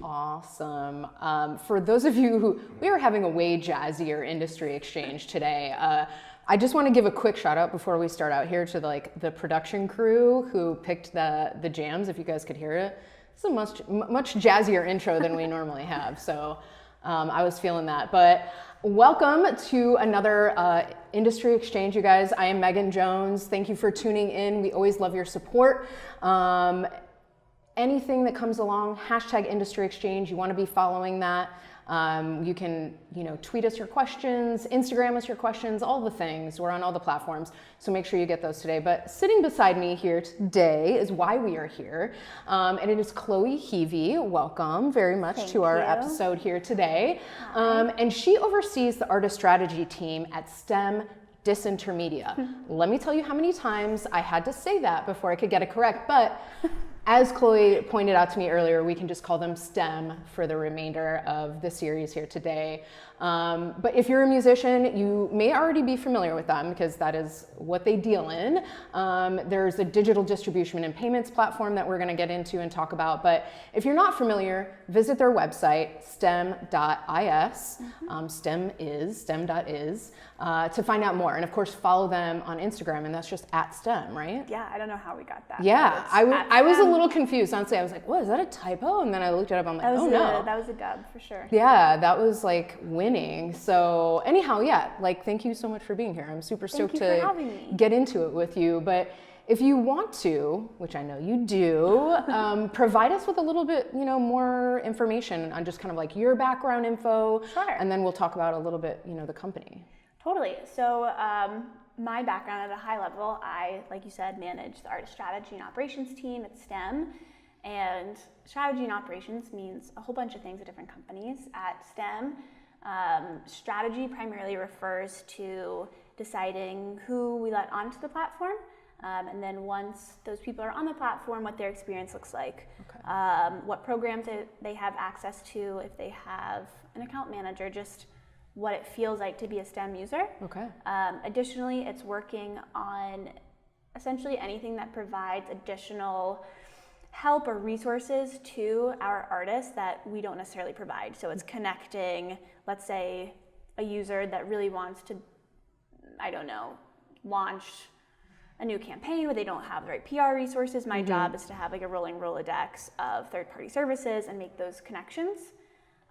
Awesome. For those of you who, we are having a way jazzier industry exchange today. I just want to give a quick shout out before we start out here to the production crew who picked the jams, if you guys could hear it. It's a much jazzier intro than we normally have, so I was feeling that. But welcome to another industry exchange, you guys. I am Meghan Jones. Thank you for tuning in. We always love your support. Anything that comes along, hashtag industry exchange, you want to be following that. You can, tweet us your questions, Instagram us your questions, all the things. We're on all the platforms, so make sure you get those today. But sitting beside me here today is why we are here, and it is Chloe Heavey. Welcome very much to our episode here today. And she oversees the artist strategy team at Stem Disintermedia. Let me tell you how many times I had to say that before I could get it correct, but as Chloe pointed out to me earlier, we can just call them STEM for the remainder of the series here today. But if you're a musician, you may already be familiar with them because that is what they deal in. There's a digital distribution and payments platform that we're going to get into and talk about. But if you're not familiar, visit their website, stem.is, stem.is, to find out more. And of course, follow them on Instagram, and that's just @STEM, right? Yeah, I don't know how we got that. Yeah, I was a little confused. Honestly, I was like, what, is that a typo? And then I looked it up, I'm like, oh no. That was a dub for sure. Yeah, that was like winning. So anyhow, yeah, thank you so much for being here. I'm super stoked to get into it with you. But if you want to, which I know you do, provide us with a little bit, more information on just kind of like your background info. Sure. And then we'll talk about a little bit, the company. Totally. So my background at a high level, I, like you said, manage the artist strategy and operations team at STEM. And strategy and operations means a whole bunch of things at different companies. At STEM, strategy primarily refers to deciding who we let onto the platform. And then once those people are on the platform, what their experience looks like, what programs they have access to, if they have an account manager, just what it feels like to be a STEM user. Okay. Additionally, it's working on essentially anything that provides additional help or resources to our artists that we don't necessarily provide. So it's connecting, let's say, a user that really wants to, launch a new campaign where they don't have the right PR resources. My job is to have a rolling Rolodex of third-party services and make those connections.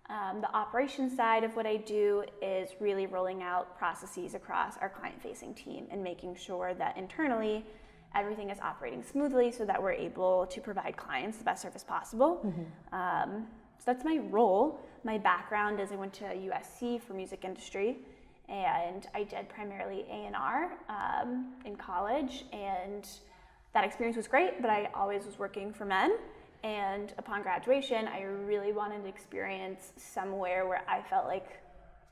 The operations side of what I do is really rolling out processes across our client-facing team and making sure that internally everything is operating smoothly so that we're able to provide clients the best service possible. So that's my role. My background is I went to USC for music industry, and I did primarily A&R in college, and that experience was great, but I always was working for men. And upon graduation, I really wanted to experience somewhere where I felt like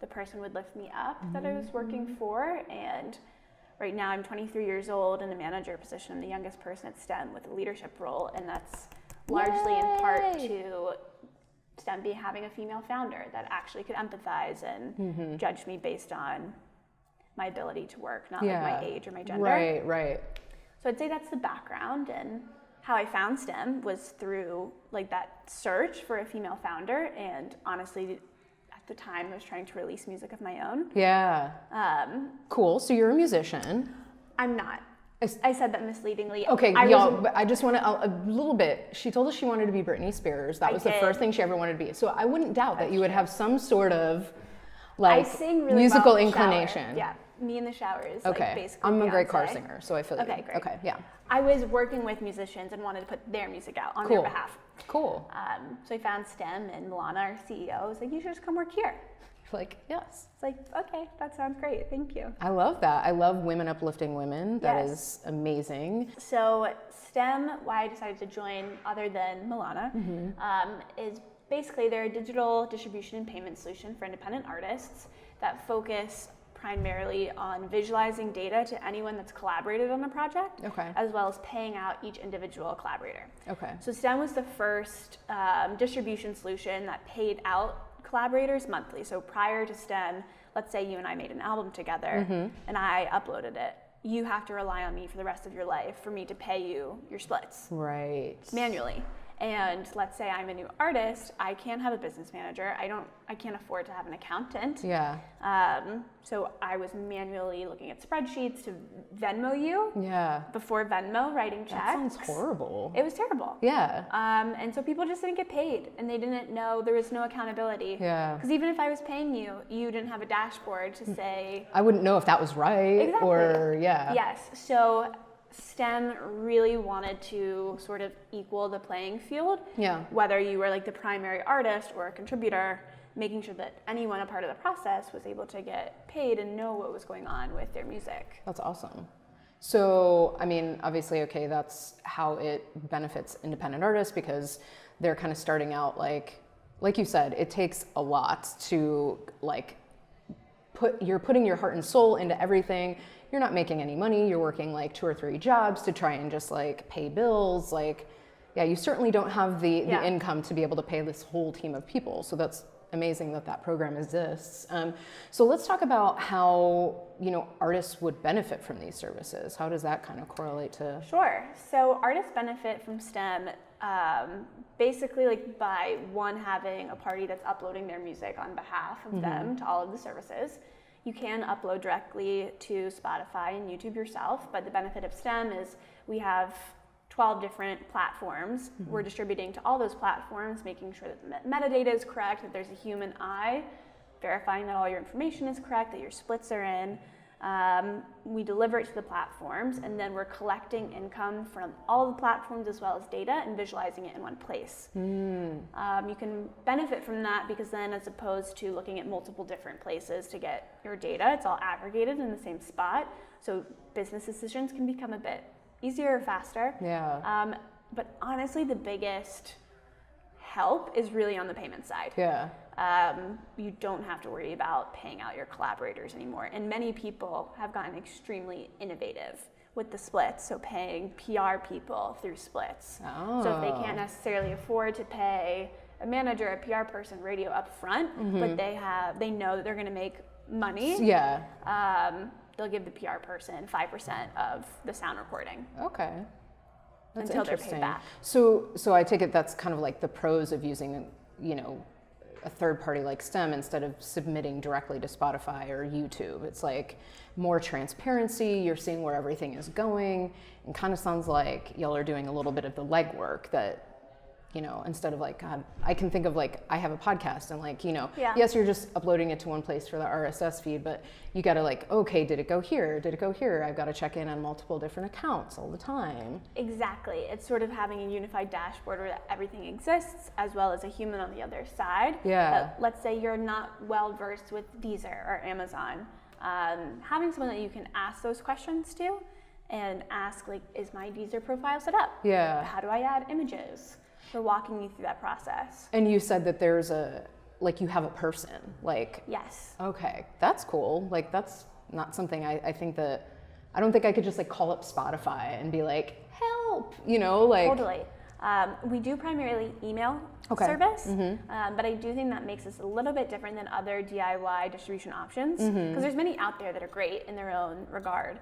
the person would lift me up that I was working for. And right now I'm 23 years old in a manager position. I'm the youngest person at STEM with a leadership role, and that's largely in part to STEM having a female founder that actually could empathize and judge me based on my ability to work, not like my age or my gender. Right. So I'd say that's the background, and how I found STEM was through that search for a female founder, and honestly, at the time I was trying to release music of my own. Yeah. Cool. So you're a musician. I'm not. I said that misleadingly. Okay, y'all, but I just want to, a little bit, she told us she wanted to be Britney Spears. That was the first thing she ever wanted to be. So I wouldn't doubt that you would have some sort of I sing really musical well in the inclination. shower. Yeah, me in the shower is basically I'm a great Beyonce. car singer, so I feel you. Okay, great. Okay, yeah. I was working with musicians and wanted to put their music out on their behalf. Cool. So I found STEM, and Milana, our CEO, was like, you should just come work here. Like, yes. It's like, okay, that sounds great, thank you. I love that. I love women uplifting women. That is amazing. So STEM, why I decided to join other than Milana, is basically they're a digital distribution and payment solution for independent artists that focus primarily on visualizing data to anyone that's collaborated on a project, as well as paying out each individual collaborator. So STEM was the first distribution solution that paid out collaborators monthly. So prior to STEM, let's say you and I made an album together and I uploaded it. You have to rely on me for the rest of your life for me to pay you your splits. Right. Manually. And let's say I'm a new artist, I can't have a business manager. I can't afford to have an accountant. Yeah. So I was manually looking at spreadsheets to Venmo you. Yeah. Before Venmo, writing checks. That sounds horrible. It was terrible. Yeah. And so people just didn't get paid, and they didn't know, there was no accountability. Yeah. Because even if I was paying you, you didn't have a dashboard to say. I wouldn't know if that was right. Exactly. Or, yeah. Yes. So STEM really wanted to sort of equal the playing field. Yeah. Whether you were like the primary artist or a contributor, making sure that anyone a part of the process was able to get paid and know what was going on with their music. That's awesome. So, I mean, obviously, okay, that's how it benefits independent artists because they're kind of starting out like you said, it takes a lot to like you're putting your heart and soul into everything. You're not making any money. You're working like 2 or 3 jobs to try and just like pay bills. Like, yeah, you certainly don't have the income to be able to pay this whole team of people. So that's amazing that program exists. So let's talk about how, artists would benefit from these services. How does that kind of correlate to? Sure. So artists benefit from STEM basically like by one, having a party that's uploading their music on behalf of them to all of the services. You can upload directly to Spotify and YouTube yourself, but the benefit of STEM is we have 12 different platforms. We're distributing to all those platforms, making sure that the metadata is correct, that there's a human eye, verifying that all your information is correct, that your splits are in. We deliver it to the platforms, and then we're collecting income from all the platforms as well as data and visualizing it in one place. You can benefit from that because then, as opposed to looking at multiple different places to get your data, it's all aggregated in the same spot. So business decisions can become a bit easier or faster. Yeah. But honestly, the biggest help is really on the payment side. Yeah. You don't have to worry about paying out your collaborators anymore. And many people have gotten extremely innovative with the splits, so paying PR people through splits. Oh. So if they can't necessarily afford to pay a manager, a PR person, radio up front, but they know that they're gonna make money, Yeah. they'll give the PR person 5% of the sound recording. Okay. That's until they're interesting. paid back. So I take it that's kind of like the pros of using, a third party like STEM instead of submitting directly to Spotify or YouTube. It's like more transparency. You're seeing where everything is going, and kind of sounds like y'all are doing a little bit of the legwork that, instead of like, God, I can think of like, I have a podcast and like, yes, you're just uploading it to one place for the RSS feed, but you got to like, okay, did it go here? Did it go here? I've got to check in on multiple different accounts all the time. Exactly. It's sort of having a unified dashboard where everything exists, as well as a human on the other side. Yeah. Let's say you're not well versed with Deezer or Amazon. Having someone that you can ask those questions to and ask like, is my Deezer profile set up? Yeah. How do I add images? For walking you through that process. And you said that there's you have a person, like. Yes. Okay, that's cool. Like, that's not something I think that, I don't think I could just like call up Spotify and be like, help, like. Totally. We do primarily email service, but I do think that makes us a little bit different than other DIY distribution options, because there's many out there that are great in their own regard.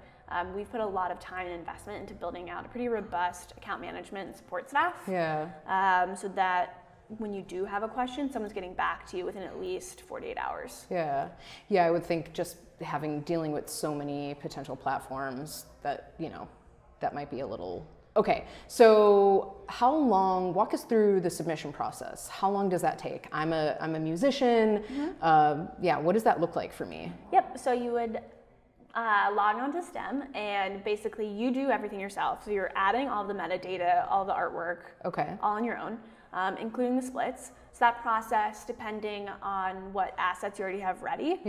We've put a lot of time and investment into building out a pretty robust account management and support staff. Yeah. So that when you do have a question, someone's getting back to you within at least 48 hours. Yeah. Yeah, I would think just dealing with so many potential platforms that, that might be a little. Okay, so walk us through the submission process. How long does that take? I'm a musician. What does that look like for me? Yep, so you would log on to STEM, and basically you do everything yourself. So you're adding all the metadata, all the artwork, all on your own, including the splits. So that process, depending on what assets you already have ready,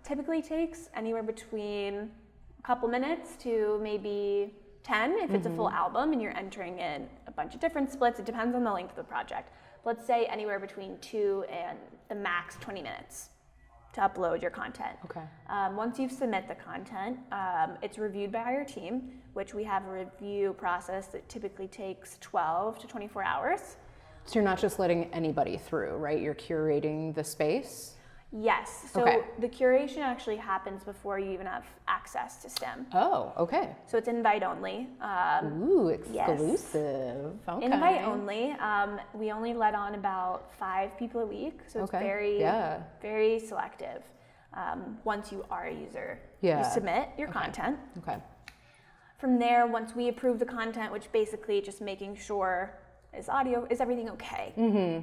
typically takes anywhere between a couple minutes to maybe 10 if it's a full album and you're entering in a bunch of different splits. It depends on the length of the project. Let's say anywhere between 2 and the max 20 minutes to upload your content. Okay. Once you submit the content, it's reviewed by our team, which we have a review process that typically takes 12 to 24 hours. So you're not just letting anybody through, right? You're curating the space? Yes. So Okay. the curation actually happens before you even have access to STEM. Oh, okay. So it's invite only. Ooh, exclusive. Okay. Invite only. We only let on about 5 people a week, so it's very selective. Once you are a user, you submit your content. Okay. From there, once we approve the content, which basically just making sure is everything okay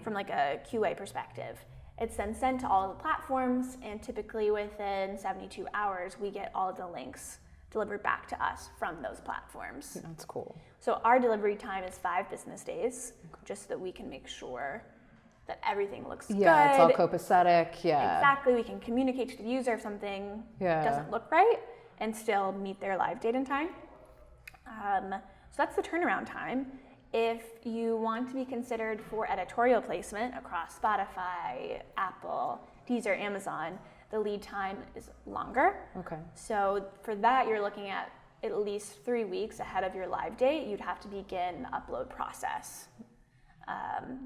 from like a QA perspective. It's then sent to all the platforms, and typically within 72 hours, we get all of the links delivered back to us from those platforms. That's cool. So our delivery time is 5 business days, just so that we can make sure that everything looks good. Yeah, it's all copacetic. Yeah. Exactly. We can communicate to the user if something doesn't look right and still meet their live date and time. So that's the turnaround time. If you want to be considered for editorial placement across Spotify, Apple, Deezer, Amazon, the lead time is longer. Okay. So for that, you're looking at least 3 weeks ahead of your live date. You'd have to begin the upload process,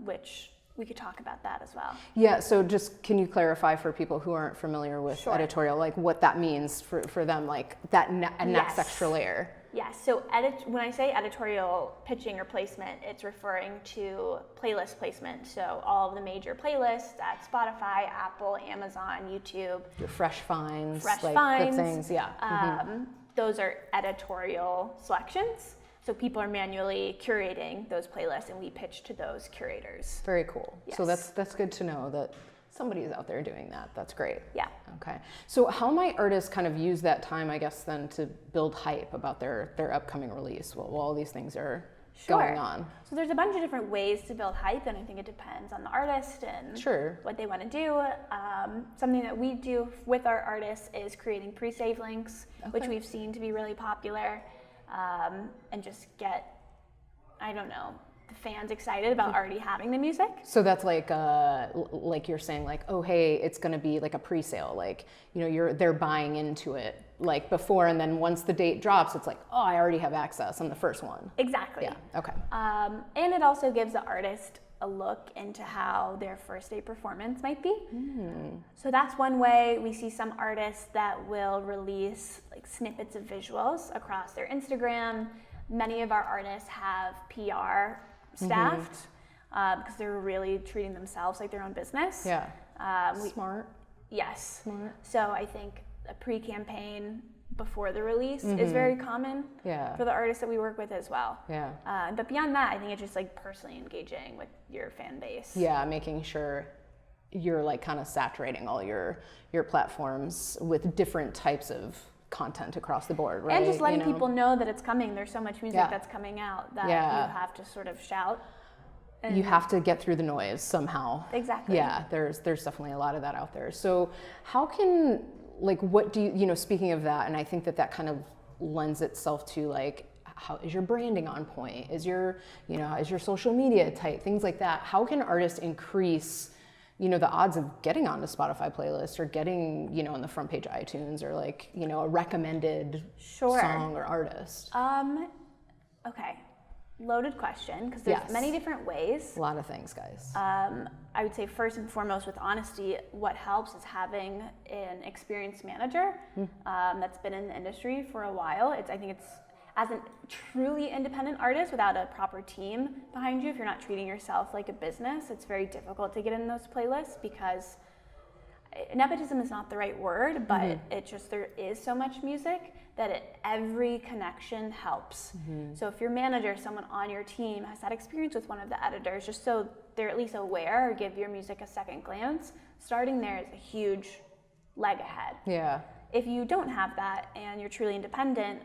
which we could talk about that as well. Yeah, so just can you clarify for people who aren't familiar with editorial, like what that means for them, like that next extra layer? Yes, so when I say editorial pitching or placement, it's referring to playlist placement. So all of the major playlists at Spotify, Apple, Amazon, YouTube. Your fresh finds, good things, Those are editorial selections. So people are manually curating those playlists, and we pitch to those curators. Very cool. Yes. So that's good to know that somebody's out there doing that. That's great. Yeah. Okay. So how might artists kind of use that time, I guess, then to build hype about their upcoming release while all these things are going on? So there's a bunch of different ways to build hype, and I think it depends on the artist and what they want to do. Something that we do with our artists is creating pre-save links, which we've seen to be really popular, and just get, the fans excited about already having the music. So that's like you're saying, like, oh, hey, it's going to be like a pre-sale, like, they're buying into it like before, and then once the date drops, it's like, oh, I already have access on the first one. Exactly. Yeah. Okay. And it also gives the artist a look into how their first day performance might be. So that's one way. We see some artists that will release like snippets of visuals across their Instagram. Many of our artists have PR staffed because they're really treating themselves like their own business. Yeah. Smart. Yes. Smart. So I think a pre-campaign before the release is very common for the artists that we work with as well. Yeah. But beyond that, I think it's just like personally engaging with your fan base. Yeah, making sure you're like kind of saturating all your platforms with different types of content across the board, right? And just letting people know that it's coming. There's so much music that's coming out that you have to sort of shout. And you have to get through the noise somehow. Exactly. Yeah, there's definitely a lot of that out there. So how can, like, what do you, speaking of that, and I think that kind of lends itself to like, how is your branding on point? Is your social media tight? Things like that. How can artists increase the odds of getting onto Spotify playlists or getting, on the front page of iTunes or like, a recommended song or artist? Okay. Loaded question, because there's many different ways. A lot of things, guys. I would say first and foremost with honesty, what helps is having an experienced manager that's been in the industry for a while. I think it's as a truly independent artist without a proper team behind you, if you're not treating yourself like a business, it's very difficult to get in those playlists because nepotism is not the right word, but there is so much music that every connection helps. So if your manager, someone on your team has had experience with one of the editors, just so they're at least aware or give your music a second glance, starting there is a huge leg ahead. Yeah. If you don't have that and you're truly independent,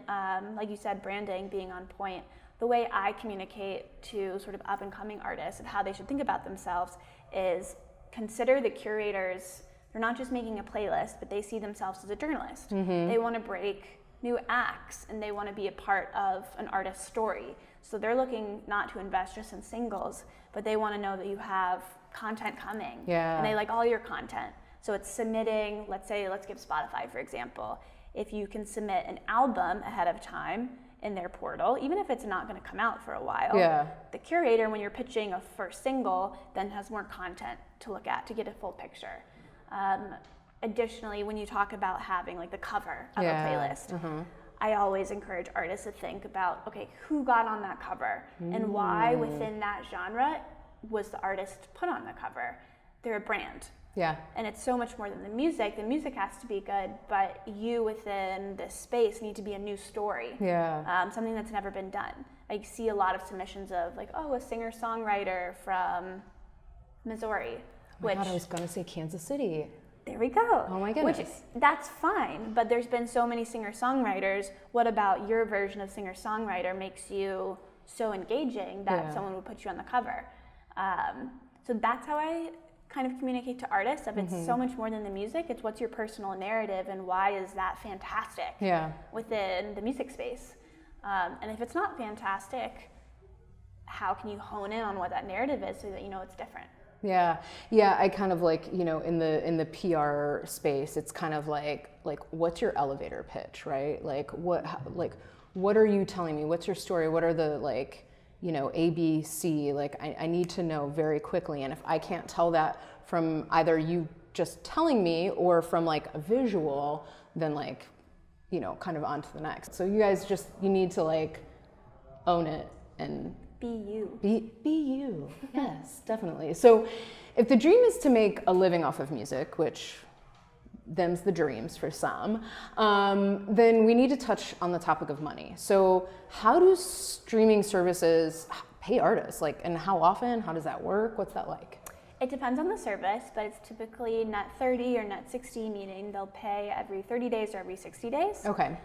like you said, branding being on point, the way I communicate to sort of up and coming artists and how they should think about themselves is consider the curators. They're not just making a playlist, but they see themselves as a journalist. They want to break new acts and they want to be a part of an artist's story. So they're looking not to invest just in singles, but they want to know that you have content coming. Yeah. And they like all your content. So it's submitting, let's give Spotify for example. If you can submit an album ahead of time in their portal, even if it's not going to come out for a while, the curator, when you're pitching a first single, then has more content to look at to get a full picture. Additionally, when you talk about having like the cover of a playlist, I always encourage artists to think about, okay, who got on that cover and why within that genre was the artist put on the cover? They're a brand. Yeah. And it's so much more than the music. The music has to be good, but you within this space need to be a new story. Yeah. Something that's never been done. I see a lot of submissions of like, oh, a singer-songwriter from Missouri. Oh my God, I was going to say Kansas City. There we go. Oh my goodness. Which, that's fine, but there's been so many singer-songwriters. What about your version of singer-songwriter makes you so engaging that someone would put you on the cover? So that's how I kind of communicate to artists. If it's so much more than the music, it's what's your personal narrative and why is that fantastic within the music space? And if it's not fantastic, how can you hone in on what that narrative is so that you know it's different? Yeah, I kind of like, you know, in the PR space, it's kind of like what's your elevator pitch, right? Like what are you telling me? What's your story? What are the like, you know, A, B, C? Like I need to know very quickly, and if I can't tell that from either you just telling me or from like a visual, then like, you know, kind of on to the next. So you guys you need to like own it and be you. Be you. Yes, definitely. So if the dream is to make a living off of music, which them's the dreams for some, then we need to touch on the topic of money. So how do streaming services pay artists? Like, and how often? How does that work? What's that like? It depends on the service, but it's typically net 30 or net 60, meaning they'll pay every 30 days or every 60 days. Okay.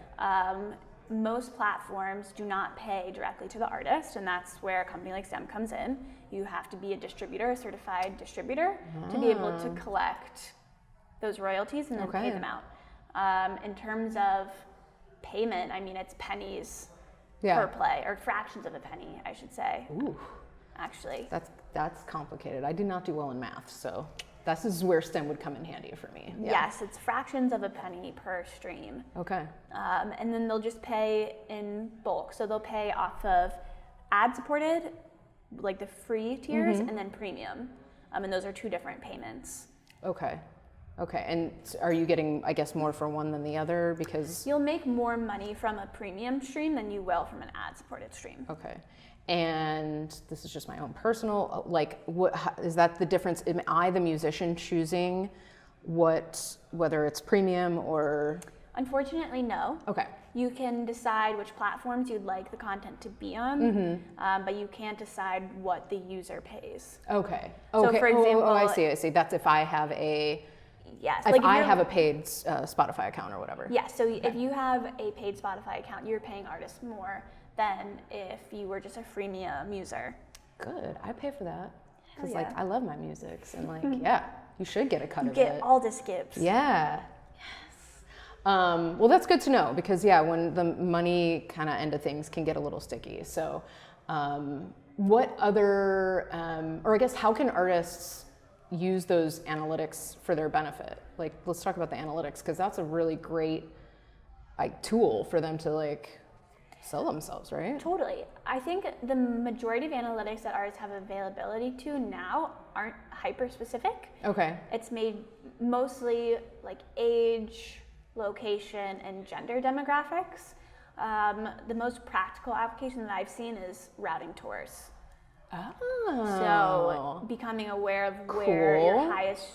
Most platforms do not pay directly to the artist, and that's where a company like Stem comes in. You have to be a distributor, a certified distributor, to be able to collect those royalties and then pay them out. In terms of payment, I mean, it's pennies per play, or fractions of a penny, I should say. Ooh. Actually. That's complicated. I did not do well in math, so this is where STEM would come in handy for me. Yeah. Yes, it's fractions of a penny per stream. Okay. And then they'll just pay in bulk. So they'll pay off of ad-supported, like the free tiers, and then premium. And those are two different payments. Okay. And are you getting, I guess, more for one than the other because? You'll make more money from a premium stream than you will from an ad-supported stream. Okay. And this is just my own personal, like, is that the difference? Am I the musician choosing whether it's premium or? Unfortunately, no. Okay. You can decide which platforms you'd like the content to be on, but you can't decide what the user pays. Okay. So for example, I see. That's if I have a. Yes. If I have a paid Spotify account or whatever. Yes. So if you have a paid Spotify account, you're paying artists more than if you were just a freemium user. Good. I pay for that because like I love my music and like you should get a cut of it. Get all the skips. Yeah. Yes. Well, that's good to know because when the money kind of end of things can get a little sticky. So, what other or I guess how can artists use those analytics for their benefit? Like, let's talk about the analytics because that's a really great tool for them to like sell themselves, right? Totally. I think the majority of analytics that artists have availability to now aren't hyper specific. Okay. It's made mostly like age, location, and gender demographics. The most practical application that I've seen is routing tours. Oh. So becoming aware of where your highest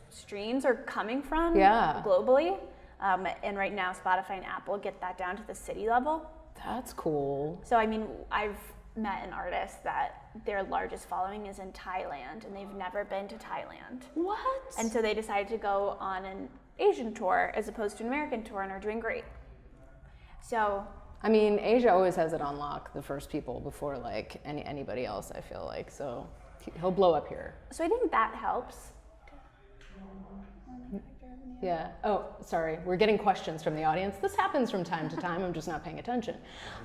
streams are coming from globally. And right now Spotify and Apple get that down to the city level. That's cool. So, I mean, I've met an artist that their largest following is in Thailand, and they've never been to Thailand. What? And so they decided to go on an Asian tour as opposed to an American tour, and are doing great. So, I mean, Asia always has it on lock, the first people before like anybody else, I feel like. So he'll blow up here. So I think that helps. Yeah. Oh, sorry. We're getting questions from the audience. This happens from time to time. I'm just not paying attention.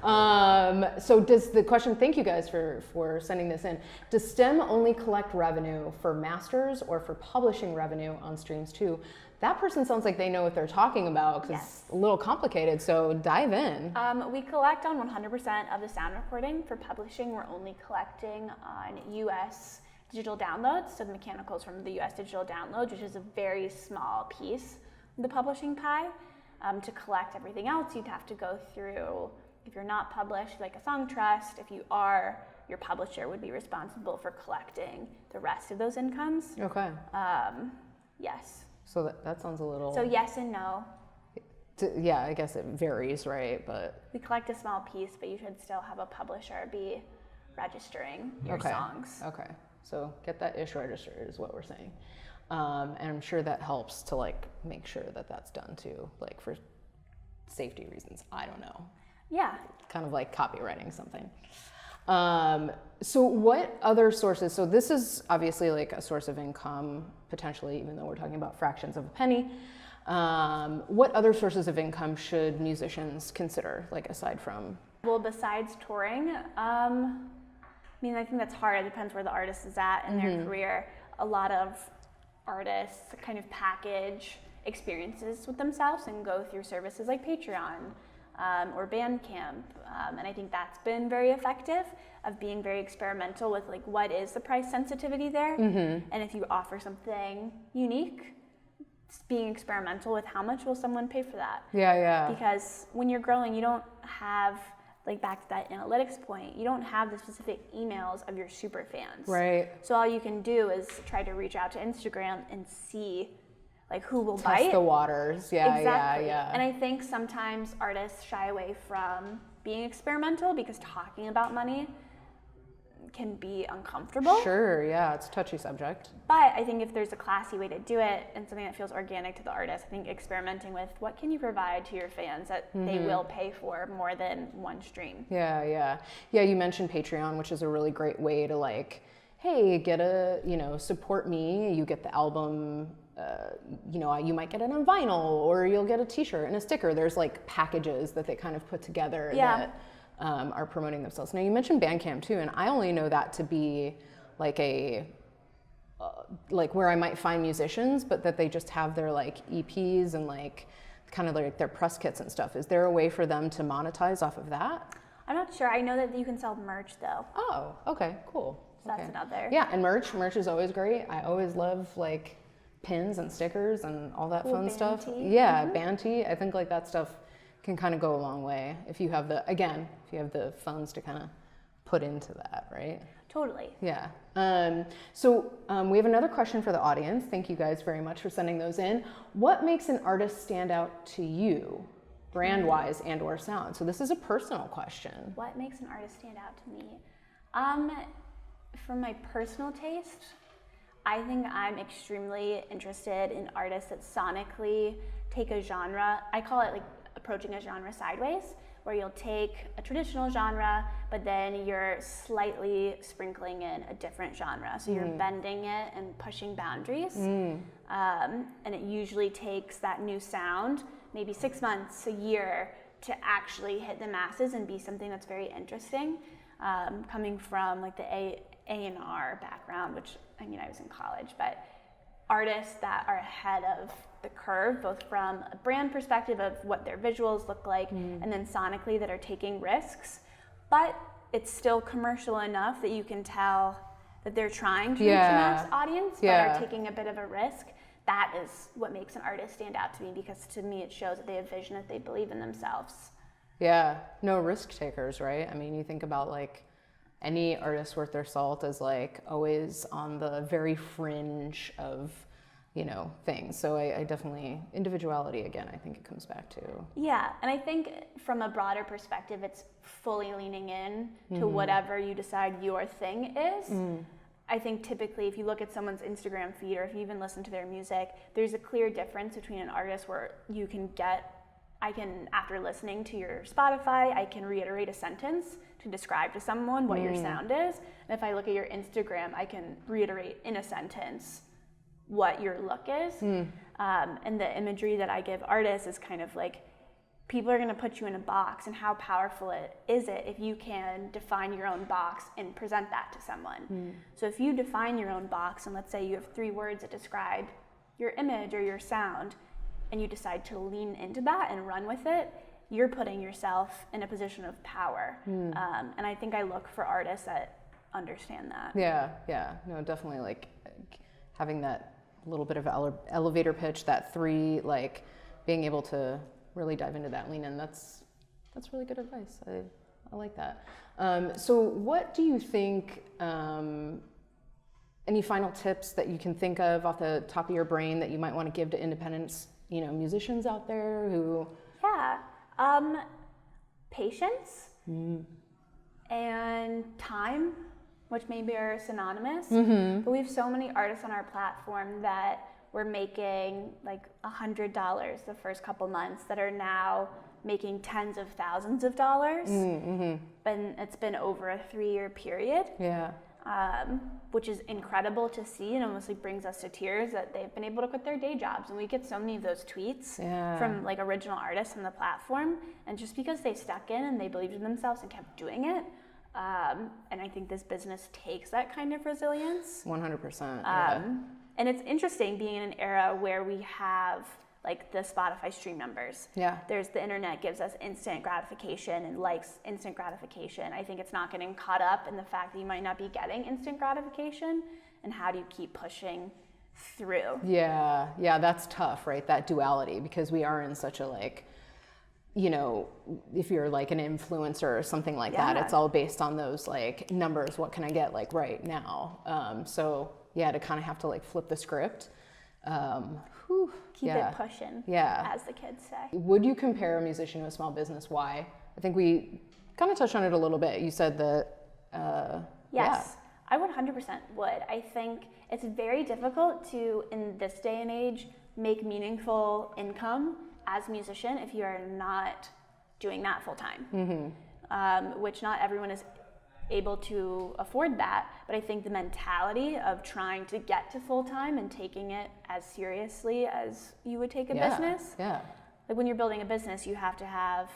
So does the question, thank you guys for sending this in. Does STEM only collect revenue for masters or for publishing revenue on streams too? That person sounds like they know what they're talking about because it's a little complicated. So dive in. We collect on 100% of the sound recording. For publishing, we're only collecting on US digital downloads. So the mechanicals from the US digital downloads, which is a very small piece of the publishing pie. To collect everything else, you'd have to go through, if you're not published, like a song trust. If you are, your publisher would be responsible for collecting the rest of those incomes. Okay. Yes. So that sounds a little... So yes and no. Yeah, I guess it varies, right? But we collect a small piece, but you should still have a publisher be registering your songs. Okay. So get that ish registered is what we're saying. And I'm sure that helps to like make sure that that's done too, like for safety reasons. I don't know. Yeah. Kind of like copywriting something. So what other sources, so this is obviously like a source of income, potentially, even though we're talking about fractions of a penny. What other sources of income should musicians consider, like aside from? Well, besides touring, I mean, I think that's hard. It depends where the artist is at in their career. A lot of artists kind of package experiences with themselves and go through services like Patreon or Bandcamp. And I think that's been very effective of being very experimental with like what is the price sensitivity there. And if you offer something unique, being experimental with how much will someone pay for that. Yeah. Because when you're growing, you don't have, like back to that analytics point, you don't have the specific emails of your super fans. Right. So all you can do is try to reach out to Instagram and see like who will Test bite. the waters. Yeah, exactly. yeah. And I think sometimes artists shy away from being experimental because talking about money can be uncomfortable. Sure, yeah, it's a touchy subject. But I think if there's a classy way to do it and something that feels organic to the artist, I think experimenting with what can you provide to your fans that they will pay for more than one stream. Yeah, you mentioned Patreon, which is a really great way to like, hey, get a, support me, you get the album, you might get it on vinyl or you'll get a t-shirt and a sticker. There's like packages that they kind of put together that are promoting themselves. Now you mentioned Bandcamp too, and I only know that to be like like where I might find musicians, but that they just have their like EPs and like kind of like their press kits and stuff. Is there a way for them to monetize off of that? I'm not sure. I know that you can sell merch though. Oh, okay, cool. So that's another. Yeah, and merch is always great. I always love like pins and stickers and all that fun stuff. Yeah, band tee. I think like that stuff can kind of go a long way if you have the funds to kind of put into that, right? Totally. Yeah. So we have another question for the audience. Thank you guys very much for sending those in. What makes an artist stand out to you, brand-wise and or sound? So this is a personal question. What makes an artist stand out to me? From my personal taste, I think I'm extremely interested in artists that sonically take a genre. I call it like approaching a genre sideways, where you'll take a traditional genre, but then you're slightly sprinkling in a different genre. So you're bending it and pushing boundaries. And it usually takes that new sound, maybe 6 months, a year, to actually hit the masses and be something that's very interesting. Coming from like the A&R background, which I mean I was in college, but artists that are ahead of the curve, both from a brand perspective of what their visuals look like, and then sonically that are taking risks, but it's still commercial enough that you can tell that they're trying to reach a mass audience, but are taking a bit of a risk. That is what makes an artist stand out to me, because to me it shows that they have vision, that they believe in themselves. Yeah, no risk takers, right? I mean, you think about like any artist worth their salt is like always on the very fringe of, things. So I definitely, individuality again, I think it comes back to. Yeah, and I think from a broader perspective, it's fully leaning in to whatever you decide your thing is. I think typically if you look at someone's Instagram feed, or if you even listen to their music, there's a clear difference between an artist where you can after listening to your Spotify, I can reiterate a sentence to describe to someone what your sound is. And if I look at your Instagram, I can reiterate in a sentence what your look is. And the imagery that I give artists is kind of like, people are going to put you in a box, and how powerful is it if you can define your own box and present that to someone. So if you define your own box, and let's say you have 3 words that describe your image or your sound, and you decide to lean into that and run with it, you're putting yourself in a position of power. And I think I look for artists that understand that. Yeah, no, definitely like having that little bit of elevator pitch, that 3, like being able to really dive into that, lean in. That's really good advice. I like that. So what do you think, any final tips that you can think of off the top of your brain that you might want to give to independent, musicians out there who... Yeah. Patience and time, which maybe are synonymous. But we have so many artists on our platform that were making like $100 the first couple months that are now making tens of thousands of dollars. But it's been over a 3-year period. Yeah. Which is incredible to see, and almost like brings us to tears that they've been able to quit their day jobs. And we get so many of those tweets from like original artists on the platform, and just because they stuck in and they believed in themselves and kept doing it. And I think this business takes that kind of resilience. 100%. And it's interesting being in an era where we have like the Spotify stream numbers. Yeah. There's the internet gives us instant gratification and likes instant gratification. I think it's not getting caught up in the fact that you might not be getting instant gratification, and how do you keep pushing through? Yeah, that's tough, right? That duality, because we are in such a like, if you're like an influencer or something like that, it's all based on those like numbers. What can I get like right now? So yeah, to kind of have to like flip the script. Keep it pushing, as the kids say. Would you compare a musician to a small business? Why? I think we kind of touched on it a little bit. You said that. Yes, I 100% would. I think it's very difficult to, in this day and age, make meaningful income as a musician if you are not doing that full time, which not everyone is able to afford that. But I think the mentality of trying to get to full time and taking it as seriously as you would take a business. Yeah. Like when you're building a business, you have to have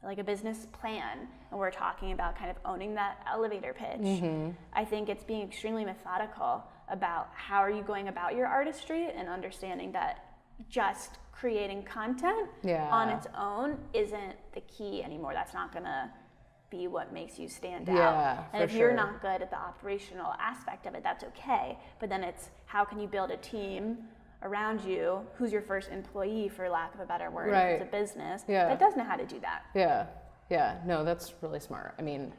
like a business plan, and we're talking about kind of owning that elevator pitch. I think it's being extremely methodical about how are you going about your artistry, and understanding that just creating content on its own isn't the key anymore. That's not gonna be what makes you stand out. And if you're not good at the operational aspect of it, that's okay. But then it's how can you build a team around you who's your first employee, for lack of a better word, if it's a business that does know how to do that. Yeah, no, that's really smart. I mean,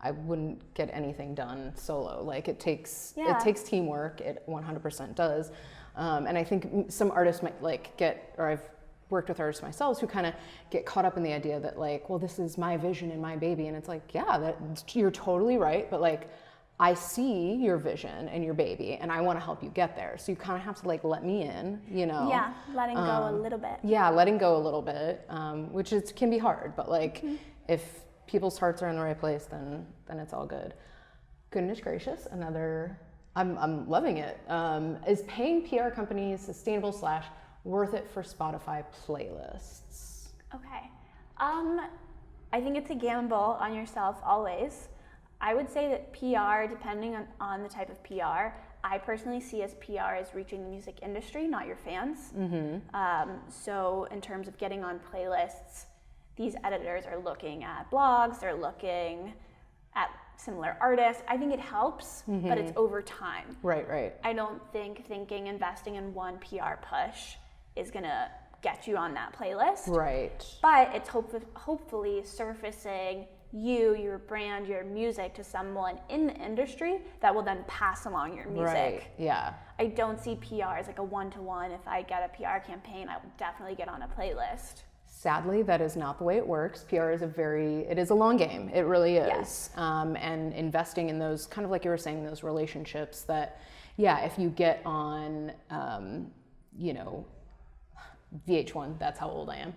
I wouldn't get anything done solo. Like it takes teamwork. It 100% does. And I think some artists might like I've worked with artists myself who kind of get caught up in the idea that like, well, this is my vision and my baby. And it's like, you're totally right. But like, I see your vision and your baby, and I want to help you get there. So you kind of have to like let me in, Yeah, letting go a little bit. Yeah, letting go a little bit, which can be hard. But like, if people's hearts are in the right place, then it's all good. Goodness gracious, I'm loving it. Is paying PR companies sustainable / worth it for Spotify playlists? Okay. I think it's a gamble on yourself always. I would say that PR, depending on the type of PR, I personally see as PR as reaching the music industry, not your fans. So in terms of getting on playlists, these editors are looking at blogs, they're looking at similar artists. I think it helps, but it's over time. Right. I don't think investing in one PR push is gonna get you on that playlist. Right. But it's hopefully surfacing your brand, your music to someone in the industry that will then pass along your music. Right. Yeah. I don't see PR as like a one-to-one. If I get a PR campaign, I will definitely get on a playlist. Sadly, that is not the way it works. PR is it is a long game. It really is. Yes. And investing in those, kind of like you were saying, those relationships that, if you get on, VH1, that's how old I am.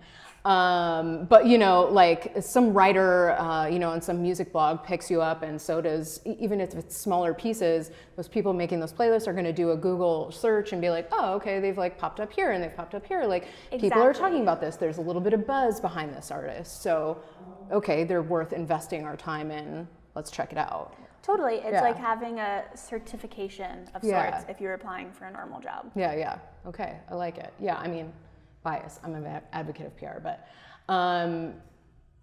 But like some writer, on some music blog picks you up, and so does, even if it's smaller pieces, those people making those playlists are going to do a Google search and be like, oh, okay, they've like popped up here and they've popped up here. Like people are talking about this. There's a little bit of buzz behind this artist. So, okay, they're worth investing our time in. Let's check it out. Totally. It's like having a certification of sorts if you're applying for a normal job. Yeah. Okay, I like it. Yeah, I mean, bias. I'm an advocate of PR, but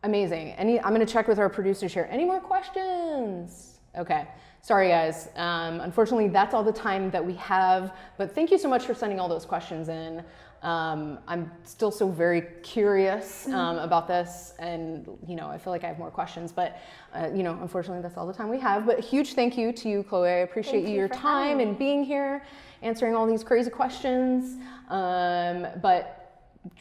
amazing. I'm going to check with our producers here. Any more questions? Okay. Sorry, guys. Unfortunately, that's all the time that we have. But thank you so much for sending all those questions in. I'm still so very curious about this, and I feel like I have more questions. But unfortunately, that's all the time we have. But a huge thank you to you, Chloe. I appreciate your time and being here, answering all these crazy questions. But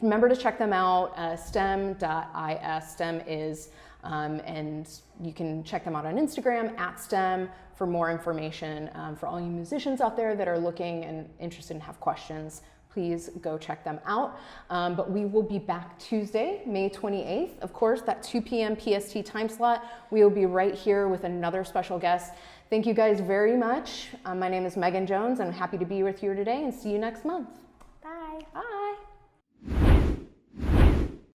remember to check them out. Stem.is. Stem is. And you can check them out on Instagram @STEM for more information. For all you musicians out there that are looking and interested and have questions, please go check them out. But we will be back Tuesday, May 28th. Of course, that 2 p.m. PST time slot. We will be right here with another special guest. Thank you guys very much. My name is Meghan Jones. I'm happy to be with you today, and see you next month.